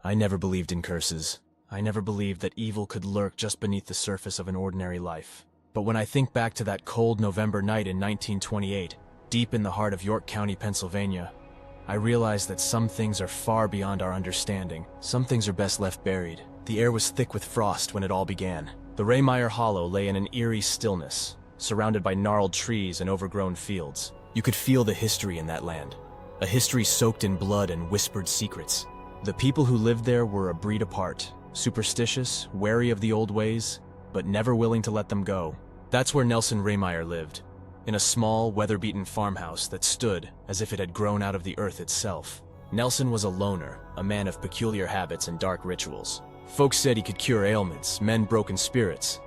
I never believed in curses. I never believed that evil could lurk just beneath the surface of an ordinary life. But when I think back to that cold November night in 1928, deep in the heart of York County, Pennsylvania, I realize that some things are far beyond our understanding. Some things are best left buried. The air was thick with frost when it all began. The Rehmeyer Hollow lay in an eerie stillness, surrounded by gnarled trees and overgrown fields. You could feel the history in that land, a history soaked in blood and whispered secrets. The people who lived there were a breed apart, superstitious, wary of the old ways, but never willing to let them go. That's where Nelson Rehmeyer lived, in a small, weather-beaten farmhouse that stood as if it had grown out of the earth itself. Nelson was a loner, a man of peculiar habits and dark rituals. Folks said he could cure ailments, mend broken spirits,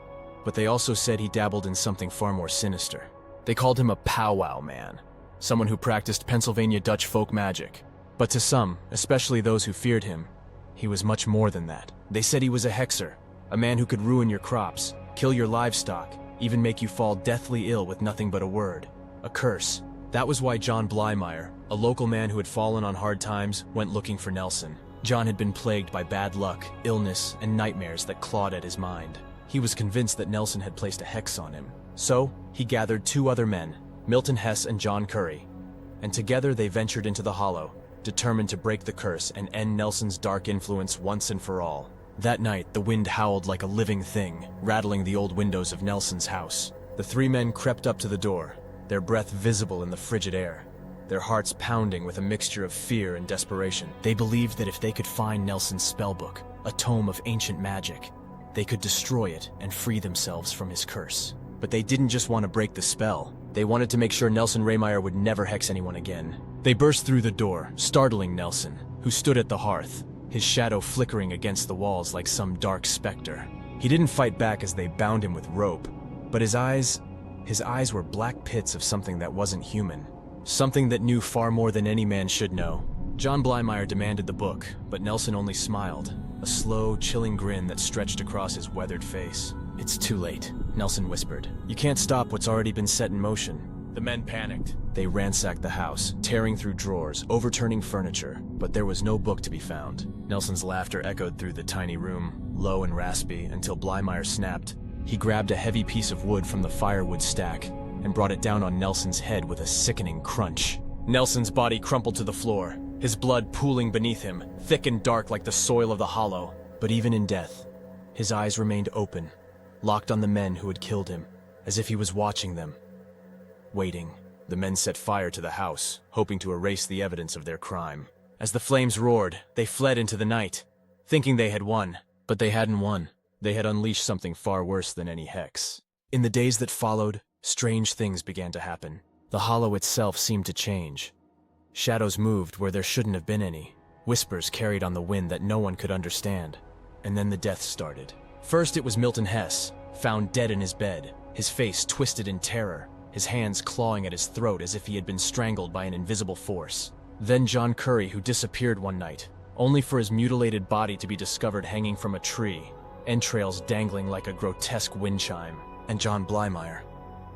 but they also said he dabbled in something far more sinister. They called him a powwow man, someone who practiced Pennsylvania Dutch folk magic. But to some, especially those who feared him, he was much more than that. They said he was a hexer, a man who could ruin your crops, kill your livestock, even make you fall deathly ill with nothing but a word, a curse. That was why John Blymeyer, a local man who had fallen on hard times, went looking for Nelson. John had been plagued by bad luck, illness, and nightmares that clawed at his mind. He was convinced that Nelson had placed a hex on him. So, he gathered two other men, Milton Hess and John Curry, and together they ventured into the hollow, determined to break the curse and end Nelson's dark influence once and for all. That night, the wind howled like a living thing, rattling the old windows of Nelson's house. The three men crept up to the door, their breath visible in the frigid air, their hearts pounding with a mixture of fear and desperation. They believed that if they could find Nelson's spellbook, a tome of ancient magic, they could destroy it and free themselves from his curse. But they didn't just want to break the spell. They wanted to make sure Nelson Rehmeyer would never hex anyone again. They burst through the door, startling Nelson, who stood at the hearth, his shadow flickering against the walls like some dark specter. He didn't fight back as they bound him with rope, but his eyes were black pits of something that wasn't human. Something that knew far more than any man should know. John Blymeyer demanded the book, but Nelson only smiled, a slow, chilling grin that stretched across his weathered face. "It's too late," Nelson whispered. "You can't stop what's already been set in motion." The men panicked. They ransacked the house, tearing through drawers, overturning furniture, but there was no book to be found. Nelson's laughter echoed through the tiny room, low and raspy, until Blymeyer snapped. He grabbed a heavy piece of wood from the firewood stack and brought it down on Nelson's head with a sickening crunch. Nelson's body crumpled to the floor, his blood pooling beneath him, thick and dark like the soil of the hollow. But even in death, his eyes remained open, locked on the men who had killed him, as if he was watching them, waiting. The men set fire to the house, hoping to erase the evidence of their crime. As the flames roared, they fled into the night, thinking they had won. But they hadn't won. They had unleashed something far worse than any hex. In the days that followed, strange things began to happen. The hollow itself seemed to change. Shadows moved where there shouldn't have been any. Whispers carried on the wind that no one could understand. And then the death started. First it was Milton Hess, found dead in his bed, his face twisted in terror, his hands clawing at his throat as if he had been strangled by an invisible force. Then John Curry, who disappeared one night, only for his mutilated body to be discovered hanging from a tree, entrails dangling like a grotesque wind chime. And John Blymeyer.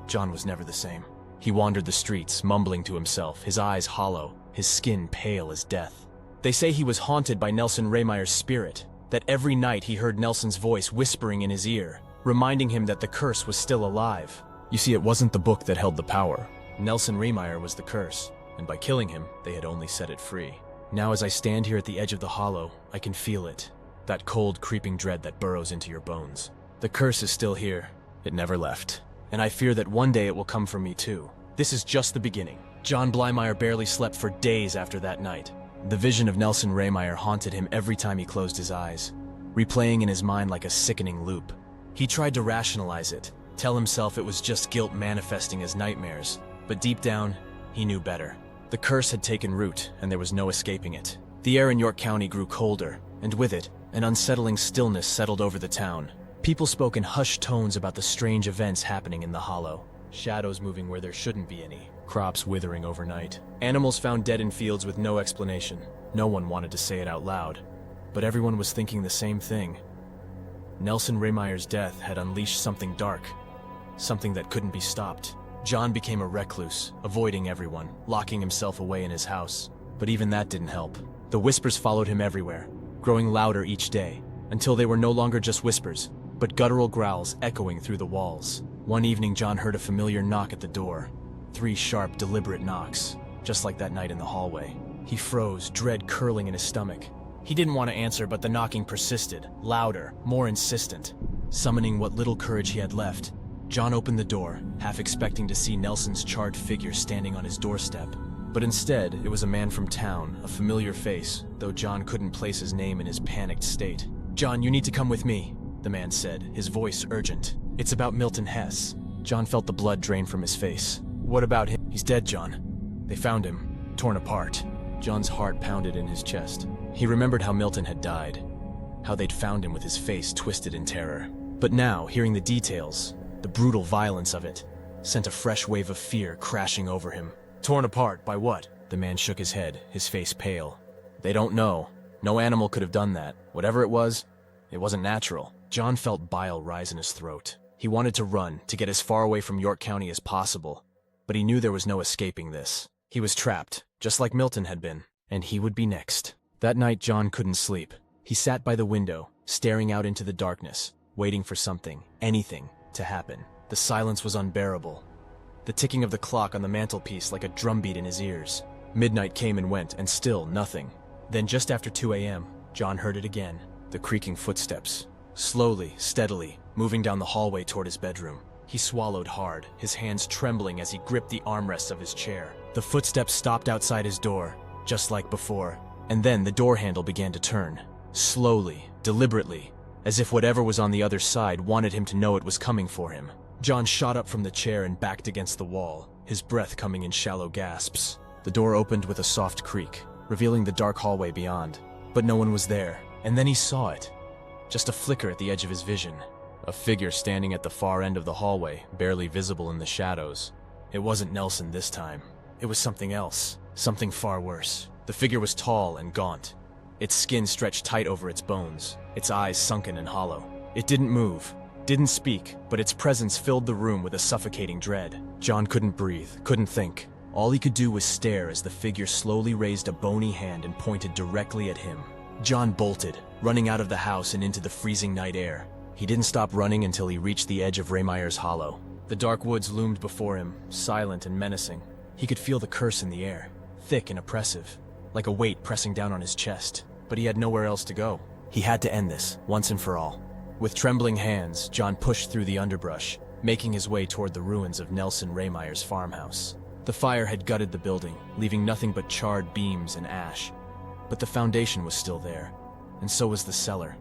John was never the same. He wandered the streets, mumbling to himself, his eyes hollow, his skin pale as death. They say he was haunted by Nelson Rehmeyer's spirit, that every night he heard Nelson's voice whispering in his ear, reminding him that the curse was still alive. You see, it wasn't the book that held the power. Nelson Rehmeyer was the curse, and by killing him, they had only set it free. Now as I stand here at the edge of the hollow, I can feel it, that cold, creeping dread that burrows into your bones. The curse is still here. It never left. And I fear that one day it will come for me too. This is just the beginning. John Blymeyer barely slept for days after that night. The vision of Nelson Rehmeyer haunted him every time he closed his eyes, replaying in his mind like a sickening loop. He tried to rationalize it, tell himself it was just guilt manifesting as nightmares, but deep down, he knew better. The curse had taken root, and there was no escaping it. The air in York County grew colder, and with it, an unsettling stillness settled over the town. People spoke in hushed tones about the strange events happening in the hollow. Shadows moving where there shouldn't be any. Crops withering overnight. Animals found dead in fields with no explanation. No one wanted to say it out loud, but everyone was thinking the same thing. Nelson Rehmeyer's death had unleashed something dark, something that couldn't be stopped. John became a recluse, avoiding everyone, locking himself away in his house. But even that didn't help. The whispers followed him everywhere. growing louder each day, until they were no longer just whispers, but guttural growls echoing through the walls. One evening, John heard a familiar knock at the door. 3 sharp, deliberate knocks, just like that night in the hallway. He froze, dread curling in his stomach. He didn't want to answer, but the knocking persisted, louder, more insistent. Summoning what little courage he had left, John opened the door, half expecting to see Nelson's charred figure standing on his doorstep. But instead, it was a man from town, a familiar face, though John couldn't place his name in his panicked state. "John, you need to come with me," the man said, his voice urgent. "It's about Milton Hess." John felt the blood drain from his face. "What about him?" "He's dead, John. They found him, torn apart." John's heart pounded in his chest. He remembered how Milton had died, how they'd found him with his face twisted in terror. But now, hearing the details, the brutal violence of it, sent a fresh wave of fear crashing over him. "Torn apart by what?" The man shook his head, his face pale. "They don't know. No animal could have done that. Whatever it wasn't natural." John felt bile rise in his throat. He wanted to run, to get as far away from York County as possible, but he knew there was no escaping this. He was trapped, just like Milton had been, and he would be next. That night, John couldn't sleep. He sat by the window, staring out into the darkness, waiting for something, anything, to happen. The silence was unbearable. The ticking of the clock on the mantelpiece like a drumbeat in his ears. Midnight came and went, and still nothing. Then just after 2 a.m., John heard it again, the creaking footsteps. Slowly, steadily, moving down the hallway toward his bedroom. He swallowed hard, his hands trembling as he gripped the armrests of his chair. The footsteps stopped outside his door, just like before, and then the door handle began to turn. Slowly, deliberately, as if whatever was on the other side wanted him to know it was coming for him. John shot up from the chair and backed against the wall, his breath coming in shallow gasps. The door opened with a soft creak, revealing the dark hallway beyond. But no one was there, and then he saw it. Just a flicker at the edge of his vision. A figure standing at the far end of the hallway, barely visible in the shadows. It wasn't Nelson this time. It was something else, something far worse. The figure was tall and gaunt, its skin stretched tight over its bones, its eyes sunken and hollow. It didn't move, didn't speak, but its presence filled the room with a suffocating dread. John couldn't breathe, couldn't think. All he could do was stare as the figure slowly raised a bony hand and pointed directly at him. John bolted, running out of the house and into the freezing night air. He didn't stop running until he reached the edge of Rehmeyer's Hollow. The dark woods loomed before him, silent and menacing. He could feel the curse in the air, thick and oppressive, like a weight pressing down on his chest. But he had nowhere else to go. He had to end this, once and for all. With trembling hands, John pushed through the underbrush, making his way toward the ruins of Nelson Rehmeyer's farmhouse. The fire had gutted the building, leaving nothing but charred beams and ash. But the foundation was still there, and so was the cellar,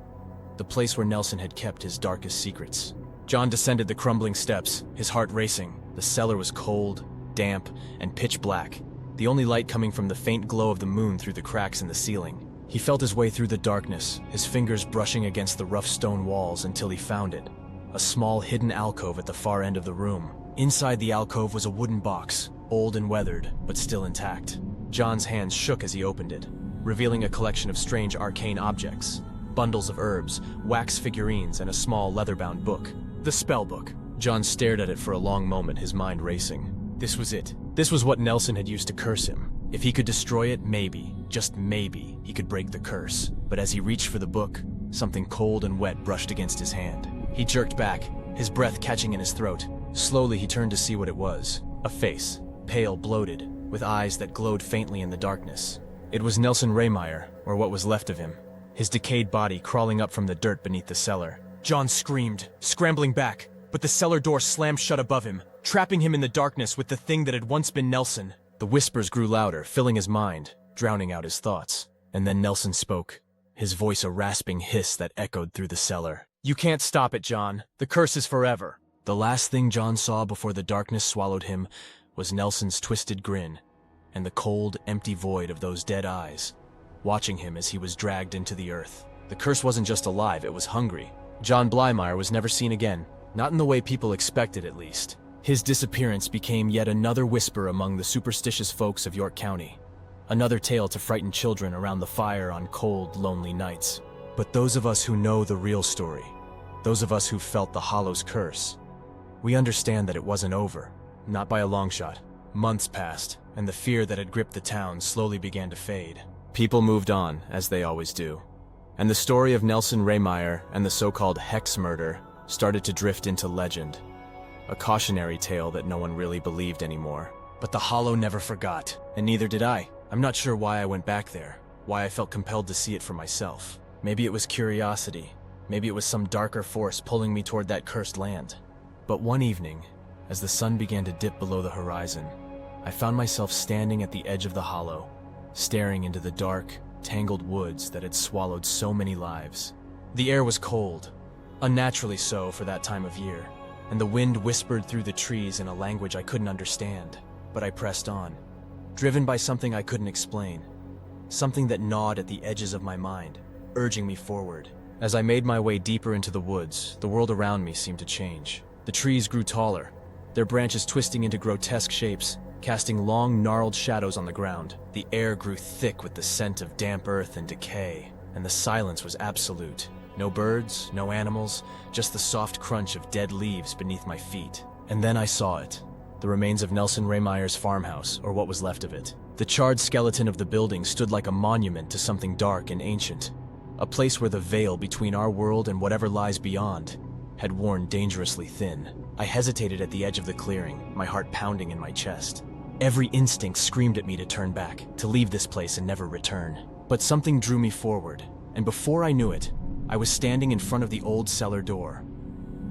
the place where Nelson had kept his darkest secrets. John descended the crumbling steps, his heart racing. The cellar was cold, damp, and pitch black, the only light coming from the faint glow of the moon through the cracks in the ceiling. He felt his way through the darkness, his fingers brushing against the rough stone walls until he found it. A small hidden alcove at the far end of the room. Inside the alcove was a wooden box, old and weathered, but still intact. John's hands shook as he opened it, revealing a collection of strange arcane objects. Bundles of herbs, wax figurines, and a small leather-bound book. The spell book. John stared at it for a long moment, his mind racing. This was it. This was what Nelson had used to curse him. If he could destroy it, maybe, just maybe, he could break the curse. But as he reached for the book, something cold and wet brushed against his hand. He jerked back, his breath catching in his throat. Slowly he turned to see what it was. A face, pale, bloated, with eyes that glowed faintly in the darkness. It was Nelson Rehmeyer, or what was left of him, his decayed body crawling up from the dirt beneath the cellar. John screamed, scrambling back, but the cellar door slammed shut above him, trapping him in the darkness with the thing that had once been Nelson. The whispers grew louder, filling his mind, drowning out his thoughts. And then Nelson spoke, his voice a rasping hiss that echoed through the cellar. "You can't stop it, John. The curse is forever." The last thing John saw before the darkness swallowed him was Nelson's twisted grin, and the cold, empty void of those dead eyes, watching him as he was dragged into the earth. The curse wasn't just alive, it was hungry. John Blymeyer was never seen again, not in the way people expected at least. His disappearance became yet another whisper among the superstitious folks of York County, another tale to frighten children around the fire on cold, lonely nights. But those of us who know the real story, those of us who felt the Hollow's curse, we understand that it wasn't over, not by a long shot. Months passed, and the fear that had gripped the town slowly began to fade. People moved on, as they always do. And the story of Nelson Rehmeyer and the so-called hex murder started to drift into legend. A cautionary tale that no one really believed anymore. But the Hollow never forgot, and neither did I. I'm not sure why I went back there, why I felt compelled to see it for myself. Maybe it was curiosity. Maybe it was some darker force pulling me toward that cursed land. But one evening, as the sun began to dip below the horizon, I found myself standing at the edge of the Hollow, staring into the dark, tangled woods that had swallowed so many lives. The air was cold, unnaturally so for that time of year, and the wind whispered through the trees in a language I couldn't understand. But I pressed on, driven by something I couldn't explain, something that gnawed at the edges of my mind, urging me forward. As I made my way deeper into the woods, the world around me seemed to change. The trees grew taller, their branches twisting into grotesque shapes, casting long, gnarled shadows on the ground. The air grew thick with the scent of damp earth and decay, and the silence was absolute. No birds, no animals, just the soft crunch of dead leaves beneath my feet. And then I saw it. The remains of Nelson Rehmeyer's farmhouse, or what was left of it. The charred skeleton of the building stood like a monument to something dark and ancient. A place where the veil between our world and whatever lies beyond had worn dangerously thin. I hesitated at the edge of the clearing, my heart pounding in my chest. Every instinct screamed at me to turn back, to leave this place and never return. But something drew me forward, and before I knew it, I was standing in front of the old cellar door.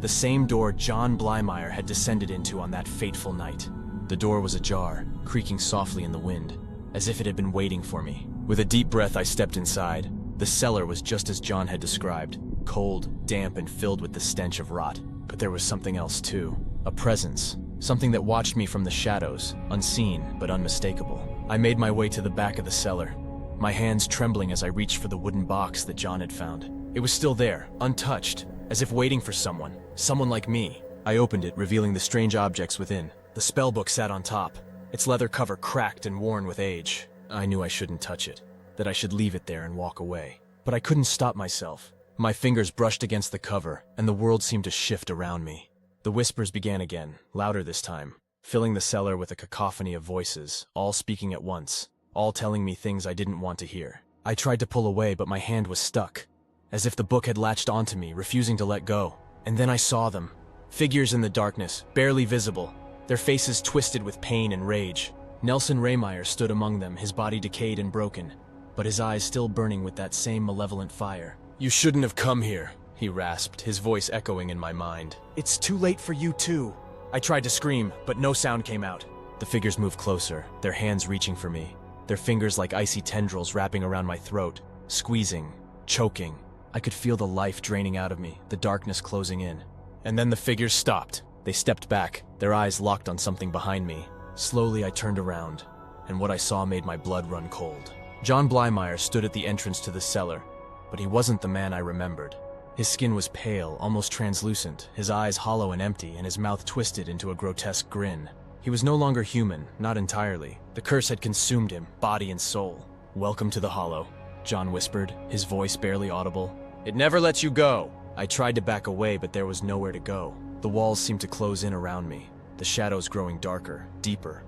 The same door John Blymeyer had descended into on that fateful night. The door was ajar, creaking softly in the wind, as if it had been waiting for me. With a deep breath, I stepped inside. The cellar was just as John had described, cold, damp, and filled with the stench of rot. But there was something else too, a presence, something that watched me from the shadows, unseen but unmistakable. I made my way to the back of the cellar, my hands trembling as I reached for the wooden box that John had found. It was still there, untouched, as if waiting for someone like me. I opened it, revealing the strange objects within. The spellbook sat on top, its leather cover cracked and worn with age. I knew I shouldn't touch it, that I should leave it there and walk away. But I couldn't stop myself. My fingers brushed against the cover, and the world seemed to shift around me. The whispers began again, louder this time, filling the cellar with a cacophony of voices, all speaking at once, all telling me things I didn't want to hear. I tried to pull away, but my hand was stuck, as if the book had latched onto me, refusing to let go. And then I saw them. Figures in the darkness, barely visible, their faces twisted with pain and rage. Nelson Rehmeyer stood among them, his body decayed and broken, but his eyes still burning with that same malevolent fire. "You shouldn't have come here," he rasped, his voice echoing in my mind. "It's too late for you too." I tried to scream, but no sound came out. The figures moved closer, their hands reaching for me, their fingers like icy tendrils wrapping around my throat, squeezing, choking. I could feel the life draining out of me, the darkness closing in. And then the figures stopped. They stepped back, their eyes locked on something behind me. Slowly I turned around, and what I saw made my blood run cold. John Blymeyer stood at the entrance to the cellar, but he wasn't the man I remembered. His skin was pale, almost translucent, his eyes hollow and empty, and his mouth twisted into a grotesque grin. He was no longer human, not entirely. The curse had consumed him, body and soul. "Welcome to the Hollow," John whispered, his voice barely audible. "It never lets you go." I tried to back away, but there was nowhere to go. The walls seemed to close in around me, the shadows growing darker, deeper,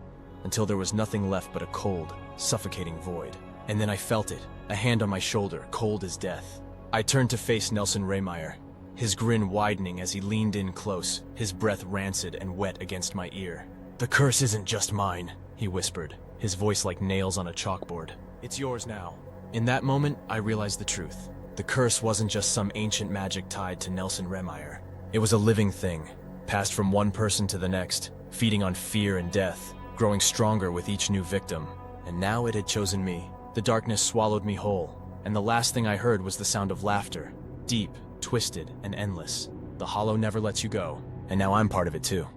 until there was nothing left but a cold, suffocating void. And then I felt it, a hand on my shoulder, cold as death. I turned to face Nelson Rehmeyer, his grin widening as he leaned in close, his breath rancid and wet against my ear. "The curse isn't just mine," he whispered, his voice like nails on a chalkboard. "It's yours now." In that moment, I realized the truth. The curse wasn't just some ancient magic tied to Nelson Rehmeyer. It was a living thing, passed from one person to the next, feeding on fear and death, growing stronger with each new victim. And now it had chosen me. The darkness swallowed me whole, and the last thing I heard was the sound of laughter, deep, twisted, and endless. The Hollow never lets you go, and now I'm part of it too.